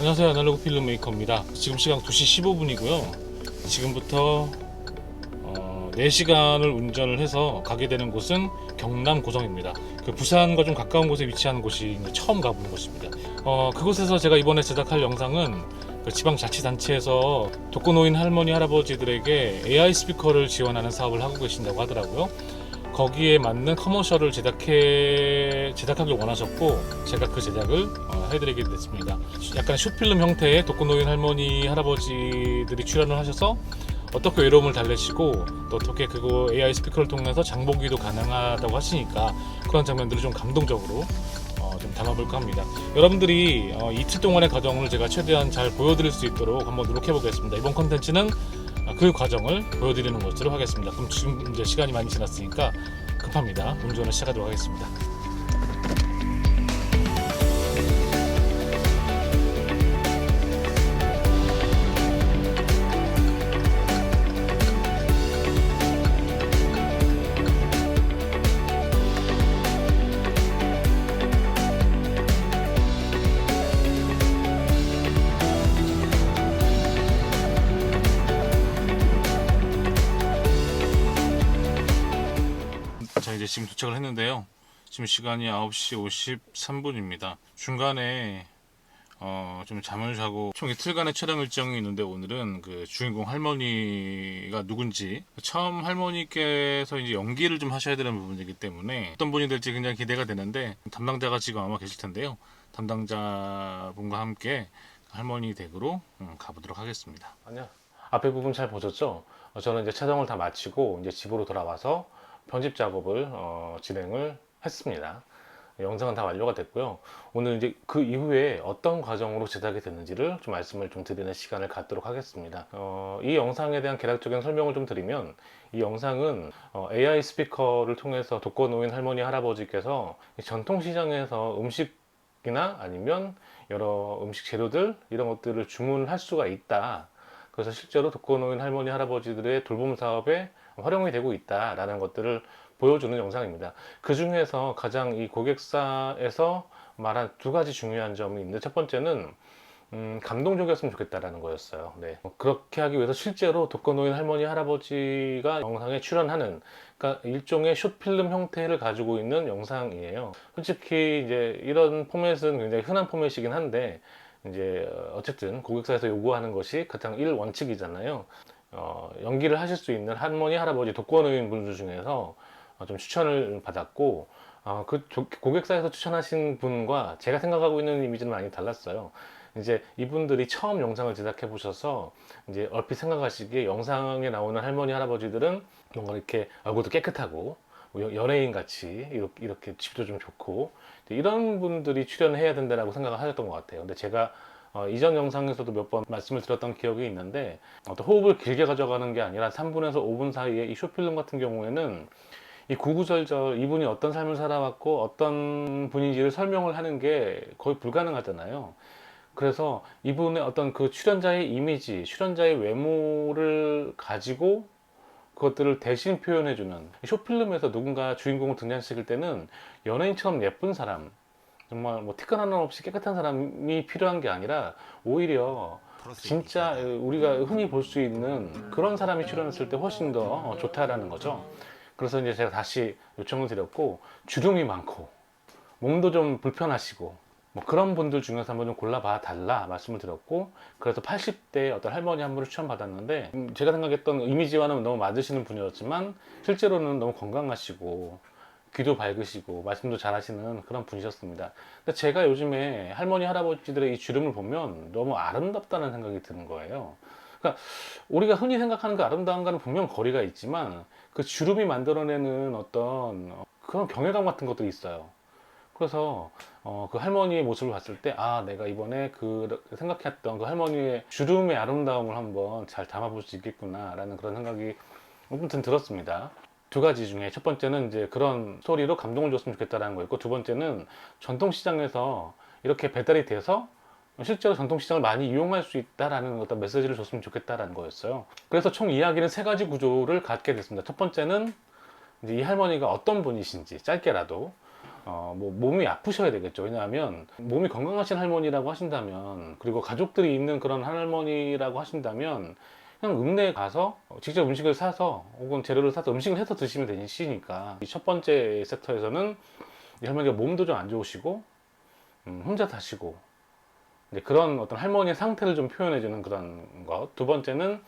안녕하세요. 아날로그 필름 메이커입니다. 지금 시각 2시 15분이고요. 지금부터 4시간을 운전을 해서 가게 되는 곳은 경남 고성입니다. 그 부산과 좀 가까운 곳에 위치한 곳이 처음 가보는 곳입니다. 그곳에서 제가 이번에 제작할 영상은 그 지방자치단체에서 독거노인 할머니 할아버지들에게 AI 스피커를 지원하는 사업을 하고 계신다고 하더라고요. 거기에 맞는 커머셜을 제작하길 원하셨고, 제가 그 제작을 해드리게 됐습니다. 약간 숏필름 형태의 독거노인 할머니 할아버지들이 출연을 하셔서 어떻게 외로움을 달래시고 또 어떻게 그거 AI 스피커를 통해서 장보기도 가능하다고 하시니까 그런 장면들을 좀 감동적으로 좀 담아볼까 합니다. 여러분들이 이틀 동안의 과정을 제가 최대한 잘 보여드릴 수 있도록 한번 노력해 보겠습니다. 이번 컨텐츠는 그 과정을 보여드리는 것으로 하겠습니다. 그럼 지금 이제 시간이 많이 지났으니까 급합니다. 운전을 시작하도록 하겠습니다. 자, 이제 지금 도착을 했는데요. 지금 시간이 9시 53분입니다. 중간에 좀 잠을 자고 총 이틀간의 촬영 일정이 있는데, 오늘은 그 주인공 할머니가 누군지, 처음 할머니께서 이제 연기를 좀 하셔야 되는 부분이기 때문에 어떤 분이 될지 굉장히 기대가 되는데, 담당자가 지금 아마 계실 텐데요. 담당자분과 함께 할머니 댁으로 가보도록 하겠습니다. 아니야. 앞에 부분 잘 보셨죠? 저는 이제 촬영을 다 마치고 이제 집으로 돌아와서 편집 작업을 진행을 했습니다. 영상은 다 완료가 됐고요. 오늘 이제 그 이후에 어떤 과정으로 제작이 됐는지를 좀 말씀을 좀 드리는 시간을 갖도록 하겠습니다. 이 영상에 대한 개략적인 설명을 좀 드리면, 이 영상은 AI 스피커를 통해서 독거노인 할머니 할아버지께서 전통시장에서 음식이나 아니면 여러 음식 재료들 이런 것들을 주문할 수가 있다. 그래서 실제로 독거노인 할머니 할아버지들의 돌봄 사업에 활용이 되고 있다라는 것들을 보여주는 영상입니다. 그 중에서 가장 이 고객사에서 말한 두 가지 중요한 점이 있는데, 첫 번째는 감동적이었으면 좋겠다라는 거였어요. 네. 그렇게 하기 위해서 실제로 독거노인 할머니 할아버지가 영상에 출연하는, 그러니까 일종의 숏필름 형태를 가지고 있는 영상이에요. 솔직히 이제 이런 포맷은 굉장히 흔한 포맷이긴 한데, 이제 어쨌든 고객사에서 요구하는 것이 가장 1원칙이잖아요. 연기를 하실 수 있는 할머니 할아버지 독거노인 분들 중에서 좀 추천을 받았고, 그 고객사에서 추천하신 분과 제가 생각하고 있는 이미지는 많이 달랐어요. 이제 이분들이 처음 영상을 제작해 보셔서 이제 얼핏 생각하시기에 영상에 나오는 할머니 할아버지들은 뭔가 이렇게 얼굴도 깨끗하고 연예인 같이 이렇게 집도 좀 좋고 이런 분들이 출연해야 된다라고 생각을 하셨던 것 같아요. 근데 제가 이전 영상에서도 몇 번 말씀을 드렸던 기억이 있는데, 어떤 호흡을 길게 가져가는 게 아니라 3분에서 5분 사이에 이 숏필름 같은 경우에는 이 구구절절 이분이 어떤 삶을 살아왔고 어떤 분인지를 설명을 하는 게 거의 불가능하잖아요. 그래서 이분의 어떤 그 출연자의 이미지, 출연자의 외모를 가지고 그것들을 대신 표현해주는, 숏필름에서 누군가 주인공을 등장시킬 때는 연예인처럼 예쁜 사람, 정말 뭐 티끌 하나 없이 깨끗한 사람이 필요한 게 아니라 오히려 진짜 우리가 흔히 볼 수 있는 그런 사람이 출연했을 때 훨씬 더 좋다라는 거죠. 그래서 이제 제가 다시 요청을 드렸고, 주름이 많고 몸도 좀 불편하시고 뭐 그런 분들 중에서 한번 좀 골라봐 달라 말씀을 드렸고, 그래서 80대 어떤 할머니 한 분을 추천받았는데, 제가 생각했던 이미지와는 너무 맞으시는 분이었지만 실제로는 너무 건강하시고 귀도 밝으시고 말씀도 잘하시는 그런 분이셨습니다. 근데 제가 요즘에 할머니 할아버지들의 이 주름을 보면 너무 아름답다는 생각이 드는 거예요. 그러니까 우리가 흔히 생각하는 그 아름다움과는 분명 거리가 있지만, 그 주름이 만들어내는 어떤 그런 경외감 같은 것들이 있어요. 그래서 그 할머니의 모습을 봤을 때, 내가 이번에 그 생각했던 그 할머니의 주름의 아름다움을 한번 잘 담아볼 수 있겠구나 라는 그런 생각이 아무튼 들었습니다. 두 가지 중에 첫 번째는 이제 그런 스토리로 감동을 줬으면 좋겠다라는 거였고, 두 번째는 전통시장에서 이렇게 배달이 돼서 실제로 전통시장을 많이 이용할 수 있다라는 어떤 메시지를 줬으면 좋겠다라는 거였어요. 그래서 총 이야기는 세 가지 구조를 갖게 됐습니다. 첫 번째는 이제 이 할머니가 어떤 분이신지 짧게라도, 뭐 몸이 아프셔야 되겠죠. 왜냐하면 몸이 건강하신 할머니라고 하신다면, 그리고 가족들이 있는 그런 할머니라고 하신다면 그냥 읍내에 가서 직접 음식을 사서 혹은 재료를 사서 음식을 해서 드시면 되시니까. 이 첫 번째 섹터에서는 이 할머니가 몸도 좀 안 좋으시고 혼자 사시고 이제 그런 어떤 할머니의 상태를 좀 표현해주는 그런 것. 두 번째는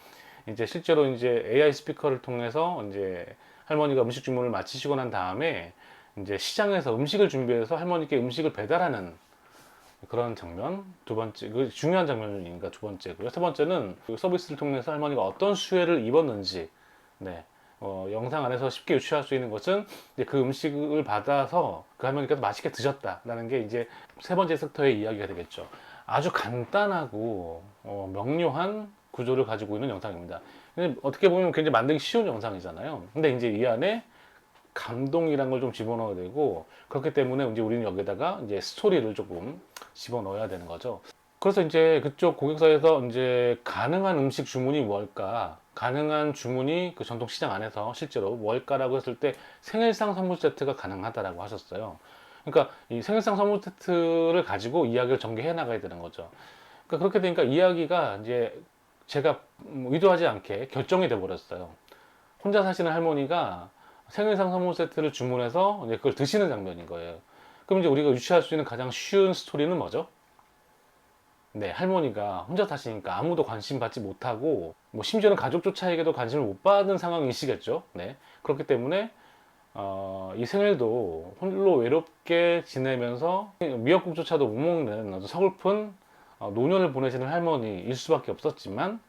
이제 실제로 이제 AI 스피커를 통해서 이제 할머니가 음식 주문을 마치시고 난 다음에 이제 시장에서 음식을 준비해서 할머니께 음식을 배달하는 그런 장면. 두 번째, 그 중요한 장면이니까 두 번째고요. 세 번째는 그 서비스를 통해서 할머니가 어떤 수혜를 입었는지, 네, 영상 안에서 쉽게 유추할 수 있는 것은 이제 그 음식을 받아서 그 할머니께서 맛있게 드셨다라는 게 이제 세 번째 섹터의 이야기가 되겠죠. 아주 간단하고 명료한 구조를 가지고 있는 영상입니다. 근데 어떻게 보면 굉장히 만들기 쉬운 영상이잖아요. 근데 이제 이 안에 감동이란 걸 좀 집어넣어야 되고, 그렇기 때문에 이제 우리는 여기다가 이제 스토리를 조금 집어넣어야 되는 거죠. 그래서 이제 그쪽 고객사에서 이제 가능한 음식 주문이 뭘까, 가능한 주문이 그 전통시장 안에서 실제로 뭘까라고 했을 때 생일상 선물 세트가 가능하다라고 하셨어요. 그러니까 이 생일상 선물 세트를 가지고 이야기를 전개해 나가야 되는 거죠. 그러니까 그렇게 되니까 이야기가 이제 제가 의도하지 않게 결정이 돼 버렸어요. 혼자 사시는 할머니가 생일상 선물 세트를 주문해서 이제 그걸 드시는 장면인 거예요. 그럼 이제 우리가 유추할 수 있는 가장 쉬운 스토리는 뭐죠? 네, 할머니가 혼자 사시니까 아무도 관심 받지 못하고, 뭐 심지어는 가족조차에게도 관심을 못 받는 상황이시겠죠. 네, 그렇기 때문에 이 생일도 홀로 외롭게 지내면서 미역국조차도 못 먹는 아주 서글픈 노년을 보내시는 할머니일 수밖에 없었지만,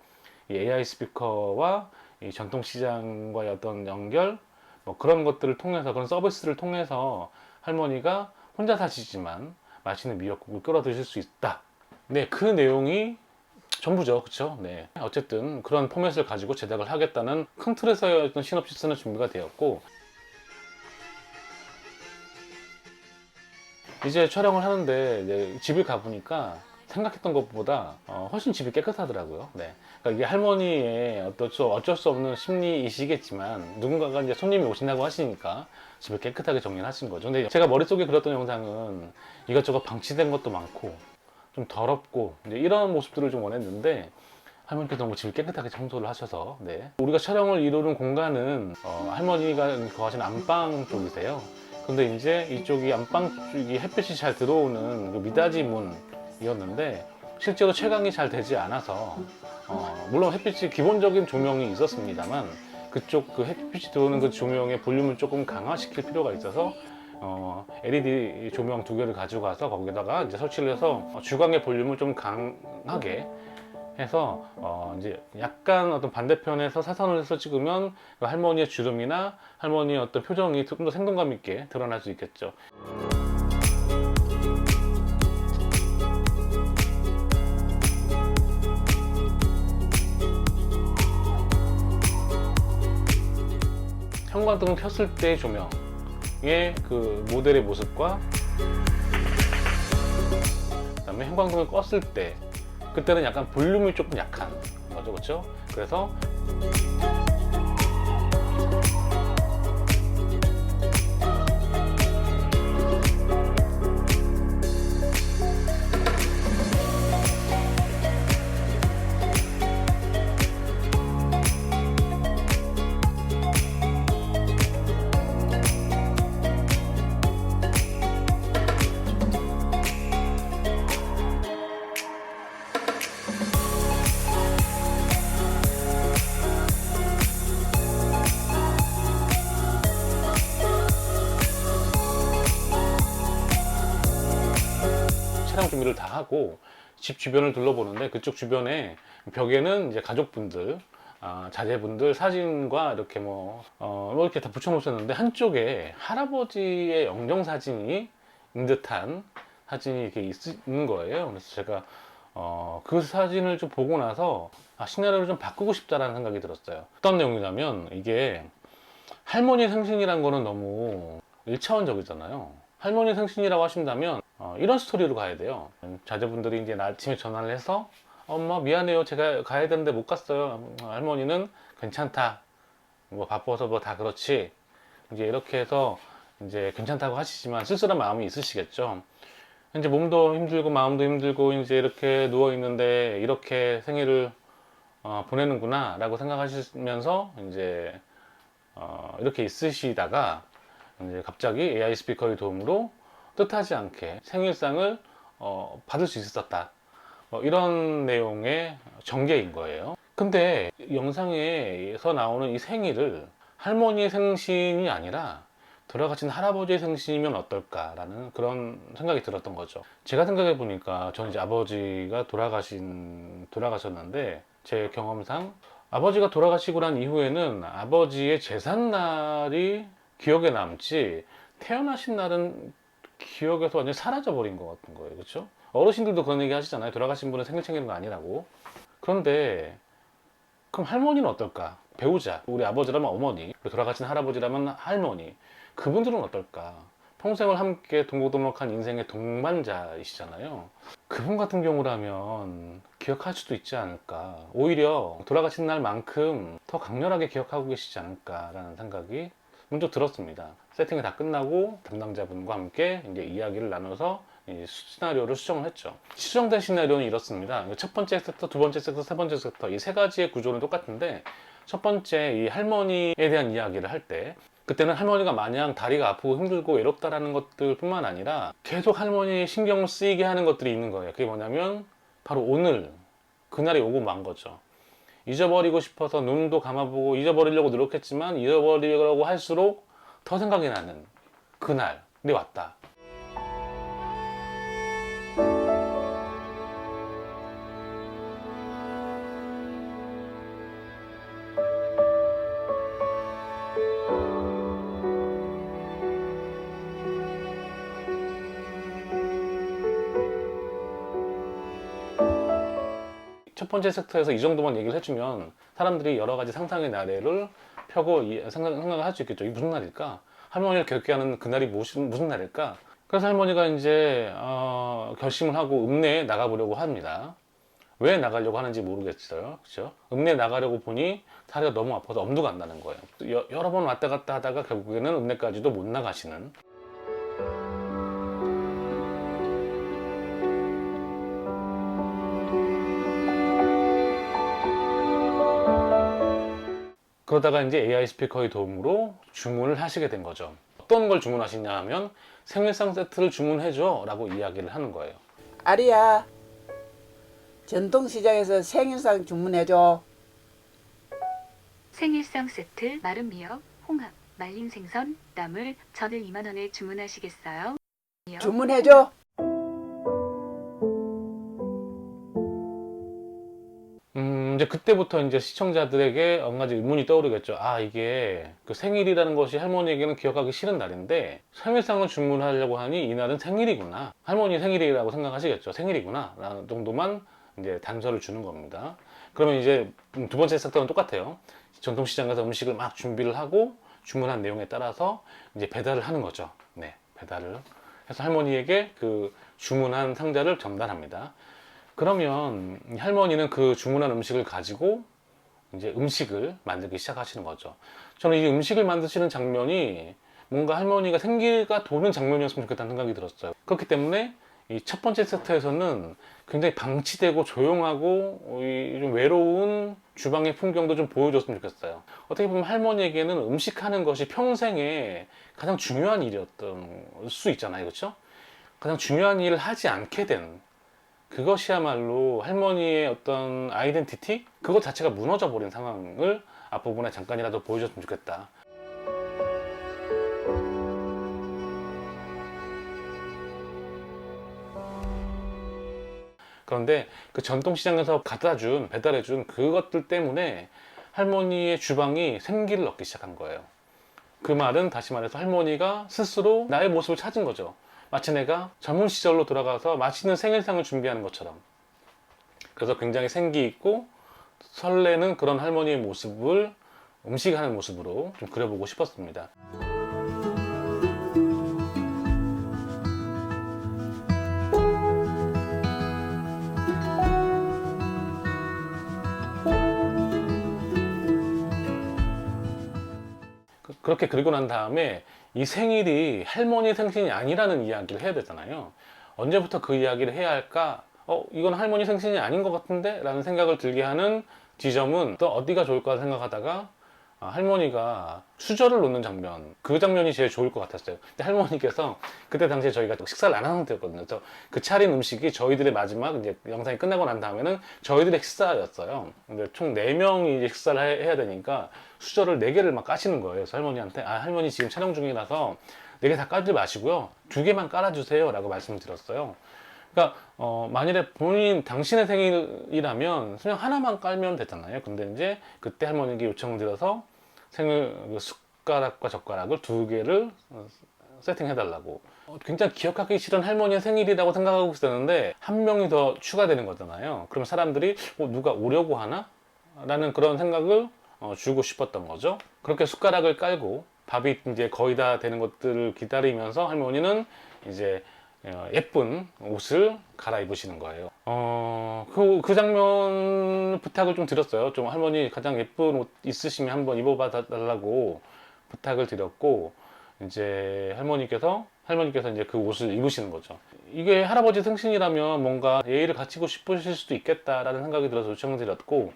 이 AI 스피커와 이 전통시장과의 어떤 연결, 뭐 그런 것들을 통해서, 그런 서비스를 통해서 할머니가 혼자 사시지만 맛있는 미역국을 끓여 드실 수 있다. 네, 그 내용이 전부죠. 그쵸? 네. 어쨌든 그런 포맷을 가지고 제작을 하겠다는 큰 틀에서의 어떤 시놉시스는 준비가 되었고, 이제 촬영을 하는데 이제 집을 가보니까 생각했던 것보다 훨씬 집이 깨끗하더라고요. 네. 그러니까 이게 할머니의 어쩔 수 없는 심리이시겠지만, 누군가가 이제 손님이 오신다고 하시니까 집을 깨끗하게 정리를 하신 거죠. 근데 제가 머릿속에 그렸던 영상은 이것저것 방치된 것도 많고 좀 더럽고 이제 이런 모습들을 좀 원했는데, 할머니께서 너무 집을 깨끗하게 청소를 하셔서, 네. 우리가 촬영을 이루는 공간은 할머니가 거하신 안방 쪽이세요. 근데 이제 이쪽이 안방 쪽이 햇빛이 잘 들어오는 그 미닫이 문이었는데 실제로 채광이 잘 되지 않아서 물론 햇빛이 기본적인 조명이 있었습니다만, 그쪽 그 햇빛이 들어오는 그 조명의 볼륨을 조금 강화시킬 필요가 있어서 LED 조명 두 개를 가져가서 거기다가 이제 설치를 해서 주광의 볼륨을 좀 강하게 해서 이제 약간 어떤 반대편에서 사선을 해서 찍으면 그 할머니의 주름이나 할머니의 어떤 표정이 좀 더 생동감 있게 드러날 수 있겠죠. 형광등을 켰을 때의 조명의 그 모델의 모습과, 그다음에 형광등을 껐을 때, 그때는 약간 볼륨이 조금 약한 거죠, 그렇죠? 그래서 촬영 준비를 다 하고 집 주변을 둘러보는데, 그쪽 주변에 벽에는 이제 가족분들, 자제분들 사진과 이렇게 뭐 이렇게 다 붙여놓으셨는데, 한쪽에 할아버지의 영정 사진이 있는 듯한 사진이 이렇게 있는 거예요. 그래서 제가 그 사진을 좀 보고 나서 시나리오를 좀 바꾸고 싶다라는 생각이 들었어요. 어떤 내용이냐면, 이게 할머니 생신이란 거는 너무 1차원적이잖아요. 할머니 생신이라고 하신다면 이런 스토리로 가야 돼요. 자제분들이 이제 아침에 전화를 해서 엄마 미안해요, 제가 가야 되는데 못 갔어요. 할머니는 괜찮다, 뭐 바빠서 뭐 다 그렇지, 이제 이렇게 해서 이제 괜찮다고 하시지만 쓸쓸한 마음이 있으시겠죠. 이제 몸도 힘들고 마음도 힘들고 이제 이렇게 누워 있는데 이렇게 생일을 보내는구나 라고 생각하시면서 이제 이렇게 있으시다가 이제 갑자기 AI 스피커의 도움으로 뜻하지 않게 생일상을 받을 수 있었다. 이런 내용의 전개인 거예요. 근데 영상에서 나오는 이 생일을 할머니의 생신이 아니라 돌아가신 할아버지의 생신이면 어떨까라는 그런 생각이 들었던 거죠. 제가 생각해 보니까 저는 이제 아버지가 돌아가셨는데 제 경험상 아버지가 돌아가시고 난 이후에는 아버지의 제삿날이 기억에 남지 태어나신 날은 기억에서 완전히 사라져 버린 것 같은 거예요. 그렇죠? 어르신들도 그런 얘기 하시잖아요. 돌아가신 분은 생일 챙기는 거 아니라고. 그런데 그럼 할머니는 어떨까? 배우자, 우리 아버지라면 어머니, 우리 돌아가신 할아버지라면 할머니, 그분들은 어떨까? 평생을 함께 동고동락한 인생의 동반자이시잖아요. 그분 같은 경우라면 기억할 수도 있지 않을까. 오히려 돌아가신 날만큼 더 강렬하게 기억하고 계시지 않을까라는 생각이 문득 들었습니다. 세팅이 다 끝나고 담당자분과 함께 이제 이야기를 나눠서 시나리오를 수정을 했죠. 수정된 시나리오는 이렇습니다. 첫 번째 섹터, 두 번째 섹터, 세 번째 섹터 이 세 가지의 구조는 똑같은데 첫 번째 이 할머니에 대한 이야기를 할 때 그때는 할머니가 마냥 다리가 아프고 힘들고 외롭다라는 것들 뿐만 아니라 계속 할머니 신경을 쓰이게 하는 것들이 있는 거예요. 그게 뭐냐면 바로 오늘 그날이 오고 만 거죠. 잊어버리고 싶어서 눈도 감아보고 잊어버리려고 노력했지만 잊어버리려고 할수록 더 생각이 나는 그날이 왔다. 첫 번째 섹터에서 이 정도만 얘기를 해주면 사람들이 여러 가지 상상의 나래를 펴고 생각을 할 수 있겠죠. 이게 무슨 날일까? 할머니를 겪게 하는 그날이 무슨 날일까? 그래서 할머니가 이제 결심을 하고 읍내에 나가보려고 합니다. 왜 나가려고 하는지 모르겠어요. 그렇죠? 읍내에 나가려고 보니 다리가 너무 아파서 엄두가 안 나는 거예요. 여러 번 왔다 갔다 하다가 결국에는 읍내까지도 못 나가시는. 그러다가 이제 AI 스피커의 도움으로 주문을 하시게 된 거죠. 어떤 걸 주문하시냐 하면 생일상 세트를 주문해줘 라고 이야기를 하는 거예요. 아리야, 전통시장에서 생일상 주문해줘. 생일상 세트, 마른 미역, 홍합, 말린 생선, 나물, 전을 2만 원에 주문하시겠어요? 주문해줘. 이제 그때부터 이제 시청자들에게 한 가지 의문이 떠오르겠죠. 아, 이게 그 생일이라는 것이 할머니에게는 기억하기 싫은 날인데 생일상을 주문하려고 하니 이날은 생일이구나. 할머니 생일이라고 생각하시겠죠. 생일이구나. 라는 정도만 이제 단서를 주는 겁니다. 그러면 이제 두 번째 섹터는 똑같아요. 전통시장 가서 음식을 막 준비를 하고 주문한 내용에 따라서 이제 배달을 하는 거죠. 네, 배달을 해서 할머니에게 그 주문한 상자를 전달합니다. 그러면 할머니는 그 주문한 음식을 가지고 이제 음식을 만들기 시작하시는 거죠. 저는 이 음식을 만드시는 장면이 뭔가 할머니가 생기가 도는 장면이었으면 좋겠다는 생각이 들었어요. 그렇기 때문에 이 첫 번째 세트에서는 굉장히 방치되고 조용하고 좀 외로운 주방의 풍경도 좀 보여줬으면 좋겠어요. 어떻게 보면 할머니에게는 음식하는 것이 평생에 가장 중요한 일이었던 수 있잖아요. 그렇죠? 가장 중요한 일을 하지 않게 된 그것이야말로 할머니의 어떤 아이덴티티? 그것 자체가 무너져 버린 상황을 앞부분에 잠깐이라도 보여줬으면 좋겠다. 그런데 그 전통시장에서 배달해준 그것들 때문에 할머니의 주방이 생기를 얻기 시작한 거예요. 그 말은 다시 말해서 할머니가 스스로 나의 모습을 찾은 거죠. 마치 내가 젊은 시절로 돌아가서 맛있는 생일상을 준비하는 것처럼. 그래서 굉장히 생기 있고 설레는 그런 할머니의 모습을 음식하는 모습으로 좀 그려보고 싶었습니다. 그렇게 그리고 난 다음에 이 생일이 할머니 생신이 아니라는 이야기를 해야 되잖아요. 언제부터 그 이야기를 해야 할까? 이건 할머니 생신이 아닌 것 같은데? 라는 생각을 들게 하는 지점은 또 어디가 좋을까 생각하다가 할머니가 수저를 놓는 장면, 그 장면이 제일 좋을 것 같았어요. 근데 할머니께서 그때 당시에 저희가 식사를 안 한 상태였거든요. 그래서 그 차린 음식이 저희들의 마지막 이제 영상이 끝나고 난 다음에는 저희들의 식사였어요. 근데 총 4명이 이제 식사를 해야 되니까 수저를 4개를 막 까시는 거예요. 그래서 할머니한테 할머니 지금 촬영 중이라서 4개 다 깔지 마시고요. 2개만 깔아주세요. 라고 말씀을 드렸어요. 그러니까 만일에 당신의 생일이라면 그냥 하나만 깔면 되잖아요. 근데 이제 그때 할머니께 요청을 드려서 생일 숟가락과 젓가락을 2개를 세팅해달라고. 굉장히 기억하기 싫은 할머니의 생일이라고 생각하고 있었는데 한 명이 더 추가되는 거잖아요. 그러면 사람들이 누가 오려고 하나? 라는 그런 생각을 주고 싶었던 거죠. 그렇게 숟가락을 깔고 밥이 이제 거의 다 되는 것들을 기다리면서 할머니는 이제 예쁜 옷을 갈아입으시는 거예요. 그 장면 부탁을 좀 드렸어요. 좀 할머니 가장 예쁜 옷 있으시면 한번 입어봐 달라고 부탁을 드렸고, 이제 할머니께서 이제 그 옷을 입으시는 거죠. 이게 할아버지 생신이라면 뭔가 예의를 갖추고 싶으실 수도 있겠다라는 생각이 들어서 요청을 드렸고,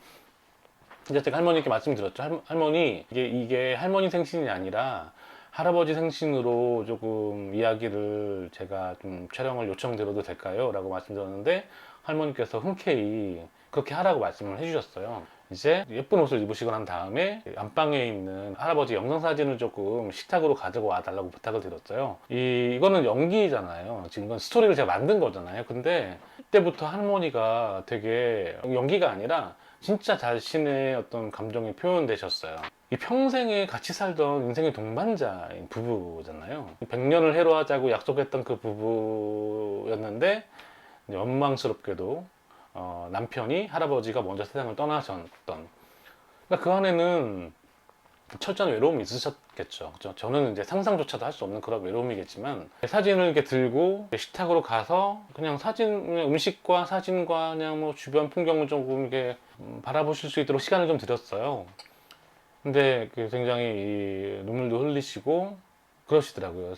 이제 제가 할머니께 말씀드렸죠. 할머니, 이게 할머니 생신이 아니라 할아버지 생신으로 조금 이야기를 제가 좀 촬영을 요청드려도 될까요? 라고 말씀드렸는데 할머니께서 흔쾌히 그렇게 하라고 말씀을 해주셨어요. 이제 예쁜 옷을 입으시고 난 다음에 안방에 있는 할아버지 영상사진을 조금 식탁으로 가지고 와달라고 부탁을 드렸어요. 이거는 연기잖아요. 지금 이건 스토리를 제가 만든 거잖아요. 근데 그때부터 할머니가 되게 연기가 아니라 진짜 자신의 어떤 감정이 표현되셨어요. 이 평생에 같이 살던 인생의 동반자인 부부잖아요. 100년을 해로하자고 약속했던 그 부부였는데 원망스럽게도 남편이 할아버지가 먼저 세상을 떠나셨던, 그러니까 그 안에는 철저한 외로움이 있으셨겠죠. 저는 이제 상상조차도 할 수 없는 그런 외로움이겠지만 사진을 이렇게 들고 식탁으로 가서 그냥 음식과 사진과 그냥 뭐 주변 풍경을 조금 이렇게 바라보실 수 있도록 시간을 좀 드렸어요. 근데 굉장히 눈물도 흘리시고 그러시더라고요.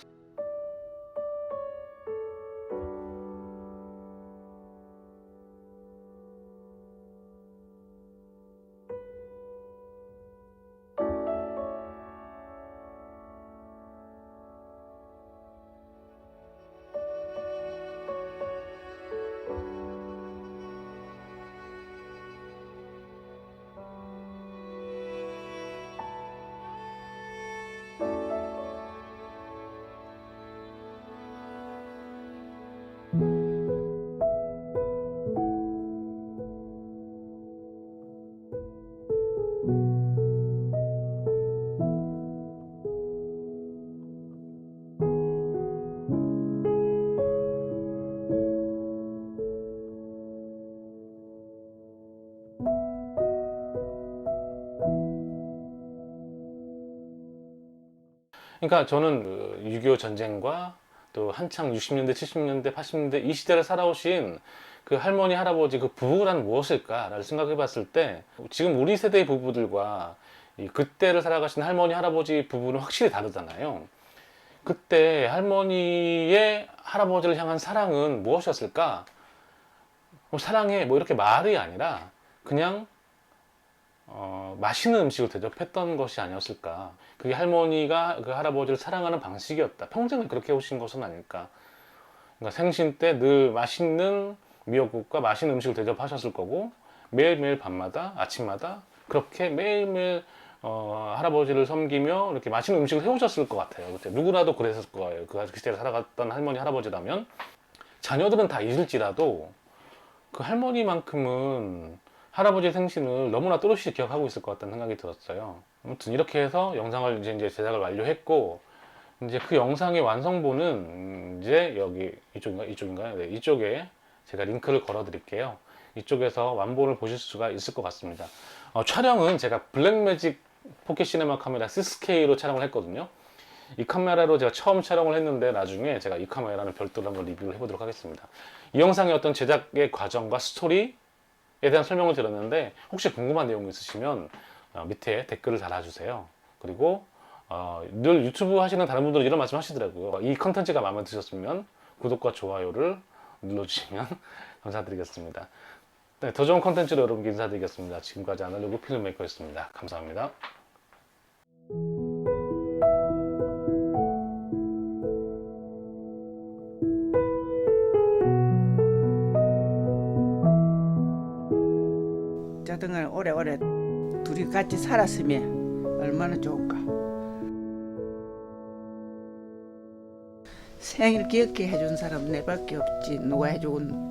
그러니까 저는 6.25 전쟁과 또 한창 60년대, 70년대, 80년대 이 시대를 살아오신 그 할머니, 할아버지 그 부부란 무엇일까라를 생각해 봤을 때 지금 우리 세대의 부부들과 그때를 살아가신 할머니, 할아버지 부부는 확실히 다르잖아요. 그때 할머니의 할아버지를 향한 사랑은 무엇이었을까? 사랑해 뭐 이렇게 말이 아니라 그냥 맛있는 음식을 대접했던 것이 아니었을까. 그게 할머니가 그 할아버지를 사랑하는 방식이었다. 평생을 그렇게 해오신 것은 아닐까. 그러니까 생신 때 늘 맛있는 미역국과 맛있는 음식을 대접하셨을 거고 매일매일 밤마다 아침마다 그렇게 매일매일 할아버지를 섬기며 이렇게 맛있는 음식을 해오셨을 것 같아요. 그때 누구라도 그랬을 거예요. 그 시대를 살아갔던 할머니, 할아버지라면. 자녀들은 다 잊을지라도 그 할머니만큼은 할아버지 생신을 너무나 또렷이 기억하고 있을 것 같다는 생각이 들었어요. 아무튼 이렇게 해서 영상을 이제 제작을 완료했고, 이제 그 영상의 완성본은 이제 여기 이쪽인가요? 네, 이쪽에 제가 링크를 걸어 드릴게요. 이쪽에서 완본을 보실 수가 있을 것 같습니다. 촬영은 제가 블랙매직 포켓 시네마 카메라 6K로 촬영을 했거든요. 이 카메라로 제가 처음 촬영을 했는데 나중에 제가 이 카메라는 별도로 한번 리뷰를 해보도록 하겠습니다. 이 영상의 어떤 제작의 과정과 스토리에 대한 설명을 드렸는데 혹시 궁금한 내용 있으시면 밑에 댓글을 달아주세요. 그리고 늘 유튜브 하시는 다른 분들은 이런 말씀 하시더라고요. 이 컨텐츠가 마음에 드셨으면 구독과 좋아요를 눌러주시면 감사드리겠습니다. 네, 더 좋은 컨텐츠로 여러분께 인사드리겠습니다. 지금까지 아날로그 필름메이커였습니다. 감사합니다. 자등을 오래오래 둘이 같이 살았으면 얼마나 좋을까. 생일 기억해 해준 사람 내밖에 없지. 누가 해주건